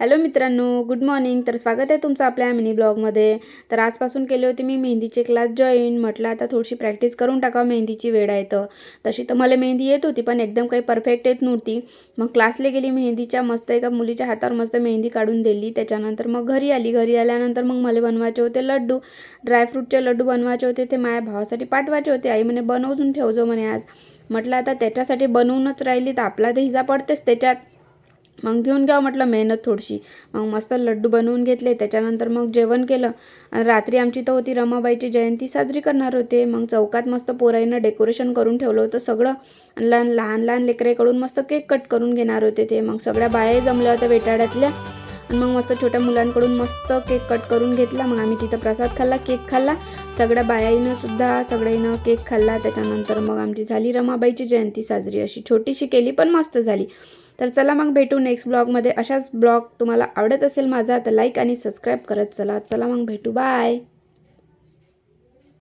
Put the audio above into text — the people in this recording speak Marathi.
हॅलो मित्रांनो, गुड मॉर्निंग. तर स्वागत आहे तुमचं आपल्या मिनी ब्लॉगमध्ये. तर आजपासून केले होते मी मेहंदीचे क्लास जॉईन. म्हटलं आता थोडीशी प्रॅक्टिस करून टाकावं, मेहंदीची वेळ आहे तर. तशी तर मला मेहंदी येत होती, पण एकदम काही परफेक्ट येत नव्हती. मग क्लासला गेली मेहंदीच्या. मस्त एका मुलीच्या हातावर मस्त मेहंदी काढून दिली. त्याच्यानंतर मग घरी आली. घरी आल्यानंतर मग मला बनवायचे होते लड्डू. ड्रायफ्रूटचे लड्डू बनवायचे होते. ते माझ्या भावासाठी पाठवायचे होते. आई म्हणे बनवून ठेवजो म्हणे आज. म्हटलं आता त्याच्यासाठी बनवूनच राहिली तर आपला तर हिजा पडतेच त्याच्यात. मग घेऊन घ्यावं म्हटलं मेहनत थोडीशी. मग मस्त लड्डू बनवून घेतले. त्याच्यानंतर मग जेवण केलं. आणि रात्री आमची तर होती रमाबाईची जयंती साजरी करणार होते. मग चौकात मस्त पोराईनं डेकोरेशन करून ठेवलं होतं सगळं. लहान लहान लहान लेकरेकडून मस्त केक कट करून घेणार होते ते. मग सगळ्या बायाही जमल्या होत्या वेटाळ्यातल्या. आणि मग मस्त छोट्या मुलांकडून मस्त केक कट करून घेतला. मग आम्ही तिथं प्रसाद खाल्ला, केक खाल्ला. सगळ्या बायाईनं सुद्धा सगळ्यांनं केक खाल्ला. त्याच्यानंतर मग आमची झाली रमाबाईची जयंती साजरी. अशी छोटीशी केली पण मस्त झाली. तर चला मग भेटू नेक्स्ट ब्लॉगमध्ये. अशाच ब्लॉग तुम्हाला आवडत असेल माझा तर लाईक आणि सबस्क्राईब करत चला. चला मग भेटू, बाय.